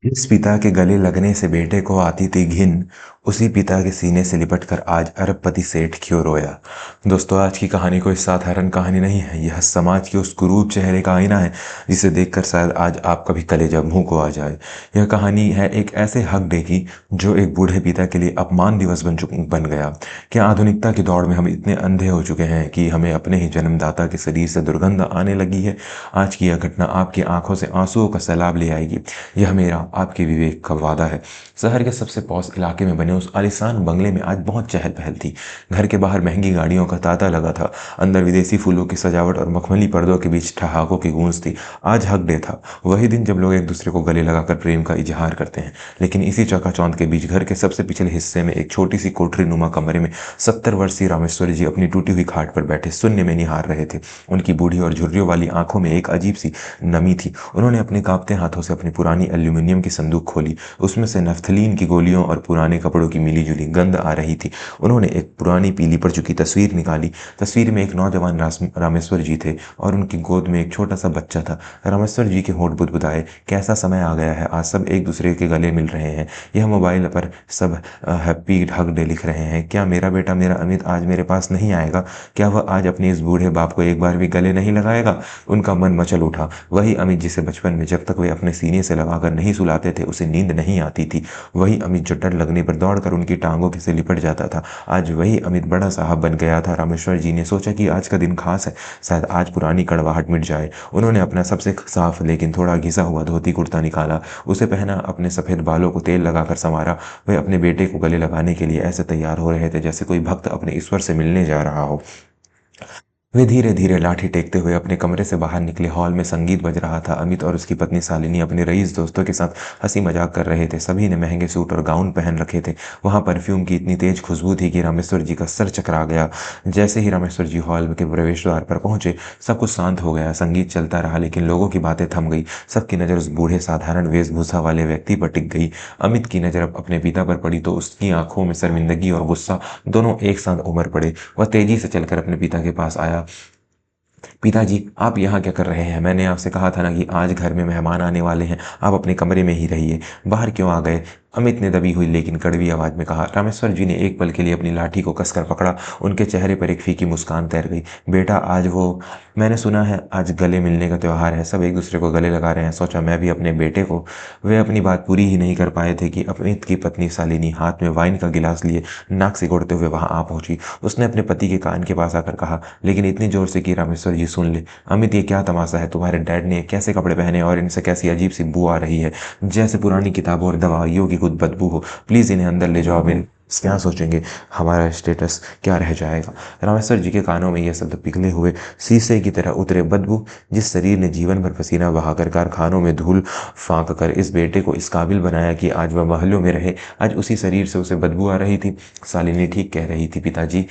जिस पिता के गले लगने से बेटे को आती थी घिन, उसी पिता के सीने से लिपटकर आज अरबपति सेठ क्यों रोया। दोस्तों, आज की कहानी कोई साधारण कहानी नहीं है। यह समाज के उस कुरूप चेहरे का आईना है जिसे देखकर शायद आज आपका भी कलेजा मुंह को आ जाए। यह कहानी है एक ऐसे हक डे की जो एक बूढ़े पिता के लिए अपमान दिवस बन गया। क्या आधुनिकता की दौड़ में हम इतने अंधे हो चुके हैं कि हमें अपने ही जन्मदाता के शरीर से दुर्गंध आने लगी है। आज की यह घटना आपकी आंखों से आंसुओं का सैलाब ले आएगी। यह मेरा आपके विवेक का वादा है। शहर के सबसे पॉश इलाके में बने उस आलीशान बंगले में आज बहुत चहल पहल थी। घर के बाहर महंगी गाड़ियों का तांता लगा था। अंदर विदेशी फूलों की सजावट और मखमली पर्दों के बीच ठहाकों की गूंज थी। आज हक डे था, वही दिन जब लोग एक दूसरे को गले लगाकर प्रेम का इजहार करते हैं। लेकिन इसी चकाचौंध के बीच घर के सबसे पिछले हिस्से में एक छोटी सी कोठरी नुमा कमरे में 70 वर्षीय रामेश्वर जी अपनी टूटी हुई खाट पर बैठे शून्य में निहार रहे थे। उनकी बूढ़ी और झुर्रियों वाली आंखों में एक अजीब सी नमी थी। उन्होंने अपने कांपते हाथों से अपनी पुरानी एल्यूमिनियम की संदूक खोली। उसमें से नफ्थलीन की गोलियों और पुराने कपड़ों की मिली-जुली गंध आ रही थी। उन्होंने एक पुरानी पीली पड़ चुकी तस्वीर निकाली। तस्वीर में एक नौजवान रामेश्वर जी थे और उनकी गोद में एक छोटा सा बच्चा था। रामेश्वर जी के होंठ बुदबुदाए। कैसा समय आ गया है, आज सब एक दूसरे के गले मिल रहे हैं। यह मोबाइल पर सब हैप्पी हक डे लिख रहे हैं। क्या मेरा बेटा मेरा अमित आज मेरे पास नहीं आएगा? क्या वह आज अपने इस बूढ़े बाप को एक बार भी गले नहीं लगाएगा? उनका मन मचल उठा। वही अमित जिसे बचपन में जब तक वे अपने सीने से लगाकर नहीं सुलाते थे उसे नींद नहीं आती थी। वही अमित जो डर लगने पर दौड़कर उनकी टांगों के से लिपट जाता था। आज वही अमित बड़ा साहब बन गया था। रामेश्वर जी ने सोचा कि आज का दिन खास है, शायद आज पुरानी कड़वाहट मिट जाए। उन्होंने अपना सबसे साफ लेकिन थोड़ा घिसा हुआ धोती कुर्ता निकाला, उसे पहना, अपने सफेद बालों को तेल लगाकर संवारा। वे अपने बेटे को गले लगाने के लिए ऐसे तैयार हो रहे थे जैसे कोई भक्त अपने ईश्वर से मिलने जा रहा हो। वे धीरे धीरे लाठी टेकते हुए अपने कमरे से बाहर निकले। हॉल में संगीत बज रहा था। अमित और उसकी पत्नी शालिनी अपने रईस दोस्तों के साथ हंसी मजाक कर रहे थे। सभी ने महंगे सूट और गाउन पहन रखे थे। वहां परफ्यूम की इतनी तेज खुशबू थी कि रामेश्वर जी का सर चकरा गया। जैसे ही रामेश्वर जी हॉल के प्रवेश द्वार पर पहुंचे, सब कुछ शांत हो गया। संगीत चलता रहा लेकिन लोगों की बातें थम गई। सबकी नजर उस बूढ़े साधारण वेशभूषा वाले व्यक्ति पर टिक गई। अमित की नजर अब अपने पिता पर पड़ी तो उसकी आंखों में शर्मिंदगी और गुस्सा दोनों एक साथ उमड़ पड़े। वह तेजी से चलकर अपने पिता के पास आया। पिताजी, आप यहाँ क्या कर रहे हैं? मैंने आपसे कहा था ना कि आज घर में मेहमान आने वाले हैं, आप अपने कमरे में ही रहिए। बाहर क्यों आ गए? अमित ने दबी हुई लेकिन कड़वी आवाज में कहा। रामेश्वर जी ने एक पल के लिए अपनी लाठी को कसकर पकड़ा। उनके चेहरे पर एक फीकी मुस्कान तैर गई। बेटा, आज वो, मैंने सुना है आज गले मिलने का त्योहार है, सब एक दूसरे को गले लगा रहे हैं, सोचा मैं भी अपने बेटे को। वे अपनी बात पूरी ही नहीं कर पाए थे कि अमित की पत्नी शालिनी हाथ में वाइन का गिलास लिए नाक सिकोड़ते हुए वहां आ पहुंची। उसने अपने पति के कान के पास आकर कहा, लेकिन इतनी जोर से कि रामेश्वर जी सुन ले। अमित, ये क्या तमाशा है? तुम्हारे डैड ने कैसे कपड़े पहने और इनसे कैसी अजीब सी बू आ रही है, जैसे पुरानी किताबों और दवाइयों की कुछ बदबू हो। प्लीज इन्हें अंदर ले जाओ। अमित क्या सोचेंगे, हमारा स्टेटस क्या रह जाएगा? रामेश्वर जी के कानों में यह शब्द पिघले हुए शीशे की तरह उतरे। बदबू? जिस शरीर ने जीवन भर पसीना बहाकर कारखानों में धूल फांक कर इस बेटे को इस काबिल बनाया कि आज वह महलों में रहे, आज उसी शरीर से उसे बदबू आ रही थी। शालिनी ठीक कह रही थी पिताजी,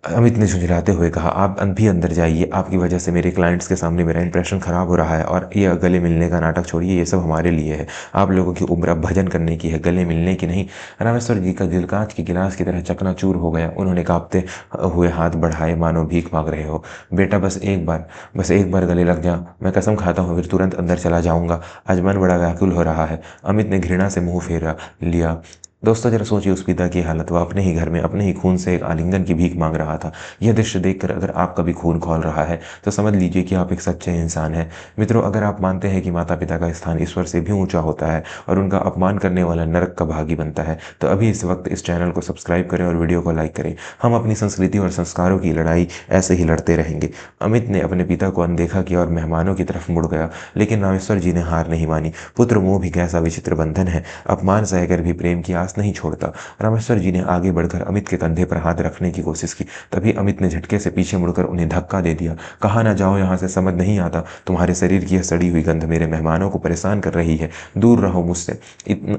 अमित ने झुंझलाते हुए कहा। आप भी अंदर जाइए, आपकी वजह से मेरे क्लाइंट्स के सामने मेरा इंप्रेशन खराब हो रहा है। और ये गले मिलने का नाटक छोड़िए, ये सब हमारे लिए है। आप लोगों की उम्र अब भजन करने की है, गले मिलने की नहीं। रामेश्वर जी का दिल कांच के गिलास की तरह चकनाचूर हो गया। उन्होंने कांपते हुए हाथ बढ़ाए मानो भीख मांग रहे हो। बेटा, बस एक बार गले लग जा, मैं कसम खाता हूँ फिर तुरंत अंदर चला जाऊंगा। आज मन बड़ा व्याकुल हो रहा है। अमित ने घृणा से मुंह फेरा लिया। दोस्तों, जरा सोचिए उस पिता की हालत। वह अपने ही घर में अपने ही खून से एक आलिंगन की भीख मांग रहा था। यह दृश्य देखकर अगर आपका भी खून खौल रहा है तो समझ लीजिए कि आप एक सच्चे इंसान हैं। मित्रों, अगर आप मानते हैं कि माता पिता का स्थान ईश्वर से भी ऊंचा होता है और उनका अपमान करने वाला नरक का भागी बनता है, तो अभी इस वक्त इस चैनल को सब्सक्राइब करें और वीडियो को लाइक करें। हम अपनी संस्कृति और संस्कारों की लड़ाई ऐसे ही लड़ते रहेंगे। अमित ने अपने पिता को अनदेखा किया और मेहमानों की तरफ मुड़ गया, लेकिन रामेश्वर जी ने हार नहीं मानी। पुत्र मोह भी कैसा विचित्र बंधन है, अपमान सहकर भी प्रेम की आस नहीं छोड़ता। रामेश्वर जी ने आगे बढ़कर अमित के कंधे पर हाथ रखने की कोशिश की। तभी अमित ने झटके से पीछे मुड़कर उन्हें धक्का दे दिया। कहा, ना जाओ यहाँ से, समझ नहीं आता, तुम्हारे शरीर की यह सड़ी हुई गंध मेरे मेहमानों को परेशान कर रही है, दूर रहो मुझसे।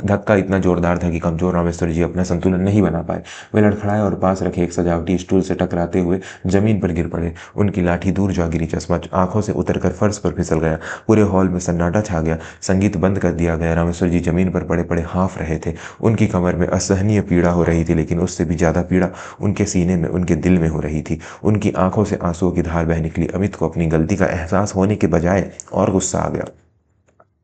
धक्का इतना जोरदार था कि कमजोर रामेश्वर जी अपना संतुलन नहीं बना पाए। वे लड़खड़ाए और पास रखे एक सजावटी स्टूल से टकराते हुए जमीन पर गिर पड़े। उनकी लाठी दूर जा गिरी। चश्मा आंखों से उतरकर फर्श पर फिसल गया। पूरे हॉल में सन्नाटा छा गया। संगीत बंद कर दिया गया। रामेश्वर जी जमीन पर पड़े पड़े हाँफ रहे थे। उनकी कमर में असहनीय पीड़ा हो रही थी, लेकिन उससे भी ज्यादा पीड़ा उनके सीने में, उनके दिल में हो रही थी। उनकी आंखों से आंसुओं की धार बह निकली। अमित को अपनी गलती का एहसास होने के बजाय और गुस्सा आ गया।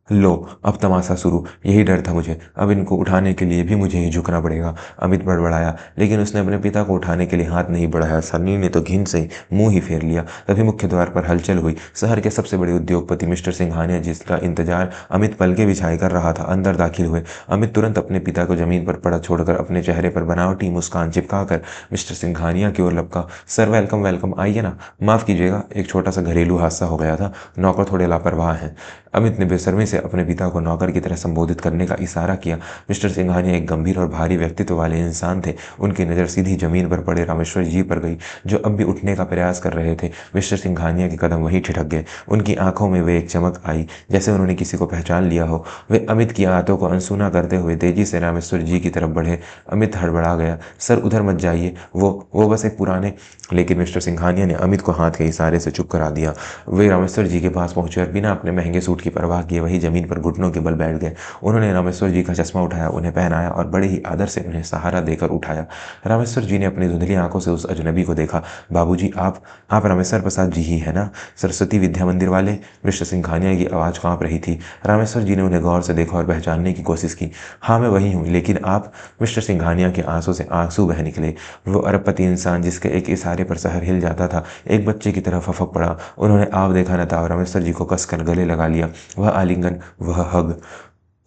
लो, अब तमाशा शुरू। यही डर था मुझे। अब इनको उठाने के लिए भी मुझे ही झुकना पड़ेगा। अमित बड़बड़ाया, लेकिन उसने अपने पिता को उठाने के लिए हाथ नहीं बढ़ाया। सनी ने तो घिन से मुंह ही फेर लिया। तभी मुख्य द्वार पर हलचल हुई। शहर के सबसे बड़े उद्योगपति मिस्टर सिंघानिया, जिसका इंतजार अमित पलके बिछाए कर रहा था, अंदर दाखिल हुए। अमित तुरंत अपने पिता को जमीन पर पड़ा छोड़कर अपने चेहरे पर बनावटी मुस्कान चिपकाकर मिस्टर सिंघानिया की ओर लपका। सर, वेलकम वेलकम, आइए ना। माफ कीजिएगा, एक छोटा सा घरेलू हादसा हो गया था। नौकर थोड़े लापरवाह हैं। अमित ने बेशर्मी से अपने पिता को नौकर की तरह संबोधित करने का इशारा किया। मिस्टर सिंघानिया एक गंभीर और भारी व्यक्तित्व वाले इंसान थे। उनकी नज़र सीधी जमीन पर पड़े रामेश्वर जी पर गई, जो अब भी उठने का प्रयास कर रहे थे। मिस्टर सिंघानिया के कदम वहीं ठिठक गए। उनकी आंखों में वे एक चमक आई, जैसे उन्होंने किसी को पहचान लिया हो। वे अमित की आंतों को अनसुना करते हुए तेजी से रामेश्वर जी की तरफ बढ़े। अमित हड़बड़ा गया। सर, उधर मत जाइए, वो बस एक पुराने। लेकिन मिस्टर सिंघानिया ने अमित को हाथ के इशारे से चुप करा दिया। वे रामेश्वर जी के पास पहुंचे और बिना अपने महंगे सूट की परवाह किए वही जमीन पर घुटनों के बल बैठ गए। उन्होंने रामेश्वर जी का चश्मा उठाया, उन्हें पहनाया और बड़े ही आदर से उन्हें सहारा देकर उठाया। रामेश्वर जी ने अपनी धुंधली आंखों से उस अजनबी को देखा। बाबूजी, आप रामेश्वर प्रसाद जी ही है ना, सरस्वती विद्या मंदिर वाले? मिस्टर सिंघानिया की आवाज़ कांप रही थी। रामेश्वर जी ने उन्हें गौर से देखा और पहचानने की कोशिश की। हाँ, मैं वही हूँ, लेकिन आप? मिस्टर सिंघानिया के आंसू से आंसू बह निकले। वो अरबपति इंसान जिसके एक इशारे पर शहर हिल जाता था, एक बच्चे की तरफ फपक पड़ा। उन्होंने आप देखा न था और रामेश्वर जी को कसकर गले लगा लिया। वह आलिंगन, वह हग,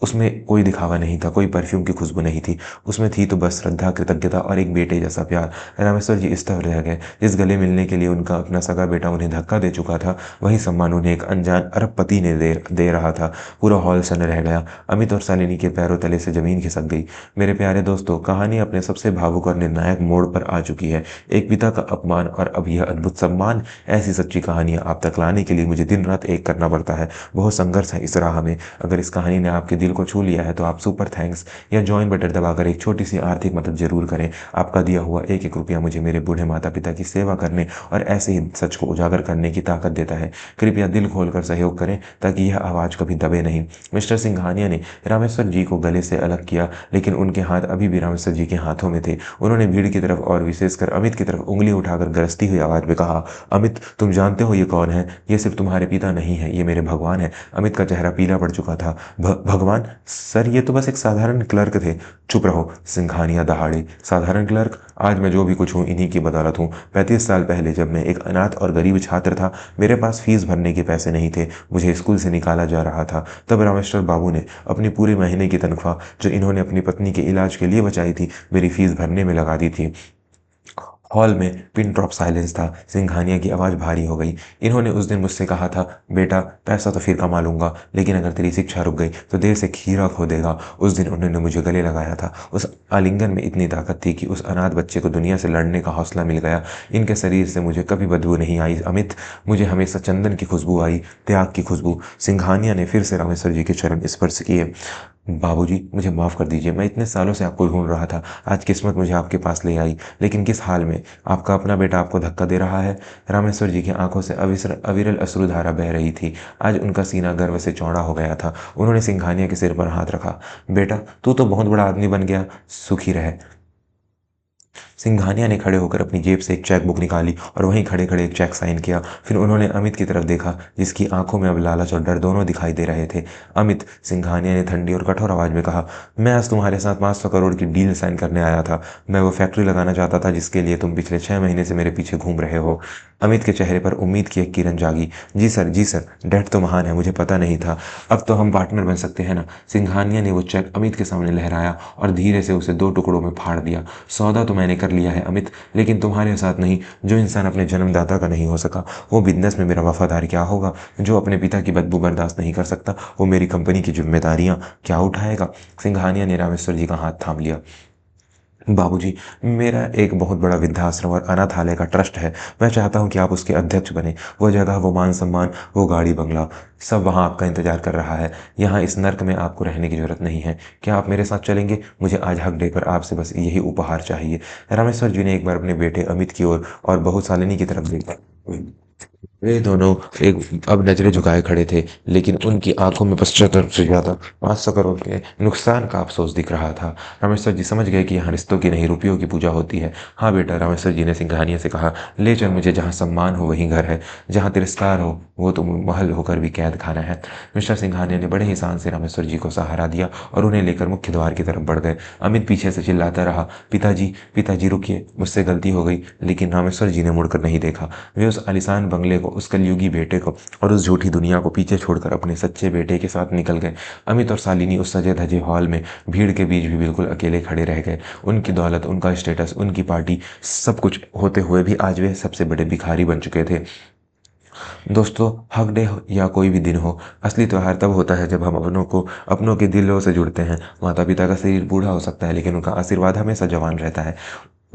उसमें कोई दिखावा नहीं था, कोई परफ्यूम की खुशबू नहीं थी। उसमें थी तो बस श्रद्धा, कृतज्ञता और एक बेटे जैसा प्यार। रामेश्वर जी स्तब्ध रह गए। जिस गले मिलने के लिए उनका अपना सगा बेटा उन्हें धक्का दे चुका था, वही सम्मान उन्हें एक अनजान अरबपति ने दे रहा था। पूरा हॉल सन्न रह गया। अमित और शालिनी के पैरों तले से जमीन खिसक गई। मेरे प्यारे दोस्तों, कहानी अपने सबसे भावुक और निर्णायक मोड़ पर आ चुकी है। एक पिता का अपमान और अब यह अद्भुत सम्मान। ऐसी सच्ची कहानियां आप तक लाने के लिए मुझे दिन रात एक करना पड़ता है। बहुत संघर्ष है इस राह में। अगर इस कहानी ने आपके दिल को छू लिया है तो आप सुपर थैंक्स या ज्वाइन बटन दबाकर एक छोटी सी आर्थिक मदद जरूर करें। आपका दिया हुआ एक एक रुपया मुझे मेरे बूढ़े माता पिता की सेवा करने और ऐसे ही सच को उजागर करने की ताकत देता है। कृपया दिल खोलकर सहयोग करें ताकि यह आवाज़ कभी दबे नहीं। मिस्टर सिंघानिया ने रामेश्वर जी को गले से अलग किया, लेकिन उनके हाथ अभी भी रामेश्वर जी के हाथों में थे। उन्होंने भीड़ की तरफ और विशेषकर अमित की तरफ उंगली उठाकर गरजती हुई आवाज़ में कहा, अमित, तुम जानते हो ये कौन है? ये सिर्फ तुम्हारे पिता नहीं है, ये मेरे भगवान है। अमित का चेहरा पीला पड़ चुका था। भगवान? सर, ये तो बस एक साधारण क्लर्क थे। चुप रहो, सिंघानिया दहाड़े। साधारण क्लर्क? आज मैं जो भी कुछ हूँ इन्हीं की बदौलत हूँ। 35 साल पहले जब मैं एक अनाथ और गरीब छात्र था, मेरे पास फीस भरने के पैसे नहीं थे, मुझे स्कूल से निकाला जा रहा था, तब रामेश्वर बाबू ने अपनी पूरे महीने की तनख्वाह, जो इन्होंने अपनी पत्नी के इलाज के लिए बचाई थी, मेरी फीस भरने में लगा दी थी। हॉल में पिन ड्रॉप साइलेंस था। सिंघानिया की आवाज़ भारी हो गई। इन्होंने उस दिन मुझसे कहा था, बेटा, पैसा तो फिर कमा लूंगा, लेकिन अगर तेरी शिक्षा रुक गई तो देर से खीरा खो देगा। उस दिन उन्होंने मुझे गले लगाया था। उस आलिंगन में इतनी ताकत थी कि उस अनाथ बच्चे को दुनिया से लड़ने का हौसला मिल गया। इनके शरीर से मुझे कभी बदबू नहीं आई अमित, मुझे हमेशा चंदन की खुशबू आई, त्याग की खुशबू। सिंघानिया ने फिर से रामेश्वर जी के चरण स्पर्श किए। बाबूजी, मुझे माफ़ कर दीजिए, मैं इतने सालों से आपको ढूंढ रहा था। आज किस्मत मुझे आपके पास ले आई, लेकिन किस हाल में? आपका अपना बेटा आपको धक्का दे रहा है। रामेश्वर जी की आंखों से अविरल अश्रुधारा बह रही थी। आज उनका सीना गर्व से चौड़ा हो गया था। उन्होंने सिंघानिया के सिर पर हाथ रखा। बेटा, तू तो बहुत बड़ा आदमी बन गया, सुखी रहे। सिंघानिया ने खड़े होकर अपनी जेब से एक चेक बुक निकाली और वहीं खड़े खड़े एक चेक साइन किया। फिर उन्होंने अमित की तरफ देखा, जिसकी आंखों में अब लालच और डर दोनों दिखाई दे रहे थे। अमित, सिंघानिया ने ठंडी और कठोर आवाज में कहा, मैं आज तुम्हारे साथ 500 करोड़ की डील साइन करने आया था। मैं वो फैक्ट्री लगाना चाहता था जिसके लिए तुम पिछले 6 महीने से मेरे पीछे घूम रहे हो। अमित के चेहरे पर उम्मीद की एक किरण जागी। जी सर, जी सर, डैड तो महान है, मुझे पता नहीं था। अब तो हम पार्टनर बन सकते हैं ना? सिंघानिया ने वो चेक अमित के सामने लहराया और धीरे से उसे 2 टुकड़ों में फाड़ दिया। सौदा तो मैंने कर लिया है अमित, लेकिन तुम्हारे साथ नहीं। जो इंसान अपने जन्मदाता का नहीं हो सका, वो बिजनेस में मेरा वफादार क्या होगा? जो अपने पिता की बदबू बर्दाश्त नहीं कर सकता, वो मेरी कंपनी की जिम्मेदारियां क्या उठाएगा? सिंघानिया ने रामेश्वर जी का हाथ थाम लिया। बाबूजी, मेरा एक बहुत बड़ा वृद्धाश्रम और अनाथालय का ट्रस्ट है। मैं चाहता हूं कि आप उसके अध्यक्ष बने। वो जगह, वो मान सम्मान, वो गाड़ी बंगला, सब वहां आपका इंतजार कर रहा है। यहाँ इस नर्क में आपको रहने की जरूरत नहीं है। क्या आप मेरे साथ चलेंगे? मुझे आज हक डे पर आपसे बस यही उपहार चाहिए। रामेश्वर जी ने एक बार अपने बेटे अमित की ओर और बहू शालिनी की तरफ देखा। वे दोनों एक अब नजरें झुकाए खड़े थे, लेकिन उनकी आंखों में पश्चाताप से ज्यादा 500 करोड़ के नुकसान का अफसोस दिख रहा था। रामेश्वर जी समझ गए कि यहाँ रिश्तों की नहीं रुपयों की पूजा होती है। हाँ बेटा, रामेश्वर जी ने सिंघानिया से कहा, ले चल मुझे, जहाँ सम्मान हो वहीं घर है, जहाँ तिरस्कार हो वो तो महल होकर भी कैद खाना है। मिस्टर सिंघानिया ने बड़े ही शान से रामेश्वर जी को सहारा दिया और उन्हें लेकर मुख्य द्वार की तरफ बढ़ गए। अमित पीछे से चिल्लाता रहा, पिताजी पिताजी रुकिए, मुझसे गलती हो गई। लेकिन रामेश्वर जी ने मुड़कर नहीं देखा। वे उस आलीशान बंगले को, उस कलयुगी बेटे को और उस झूठी दुनिया को पीछे छोड़कर अपने सच्चे बेटे के साथ निकल गए। अमित और शालिनी उस सजे धजे हॉल में भीड़ के बीच भी बिल्कुल अकेले खड़े रह गए। उनकी दौलत, उनका स्टेटस, उनकी पार्टी, सब कुछ होते हुए भी आज वे सबसे बड़े भिखारी बन चुके थे। दोस्तों, हक डे या कोई भी दिन हो, असली त्योहार तब होता है जब हम अपनों के दिलों से जुड़ते हैं। माता पिता का शरीर बूढ़ा हो सकता है, लेकिन उनका आशीर्वाद हमेशा जवान रहता है।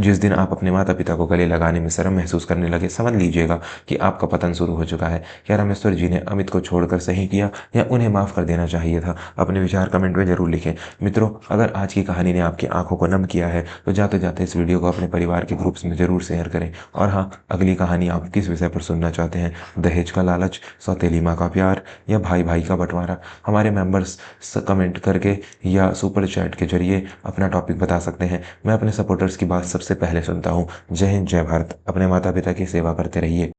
जिस दिन आप अपने माता पिता को गले लगाने में शर्म महसूस करने लगे, समझ लीजिएगा कि आपका पतन शुरू हो चुका है। क्या रामेश्वर जी ने अमित को छोड़कर सही किया या उन्हें माफ कर देना चाहिए था? अपने विचार कमेंट में जरूर लिखें। मित्रों, अगर आज की कहानी ने आपकी आंखों को नम किया है तो जाते जाते इस वीडियो को अपने परिवार के ग्रुप्स में जरूर शेयर करें। और हाँ, अगली कहानी आप किस विषय पर सुनना चाहते हैं? दहेज का लालच, सौतेली माँ का प्यार या भाई भाई का बंटवारा? हमारे मेंबर्स कमेंट करके या सुपर चैट के जरिए अपना टॉपिक बता सकते हैं। मैं अपने सपोर्टर्स की बात सबसे पहले सुनता हूँ। जय हिंद, जय भारत। अपने माता पिता की सेवा करते रहिए।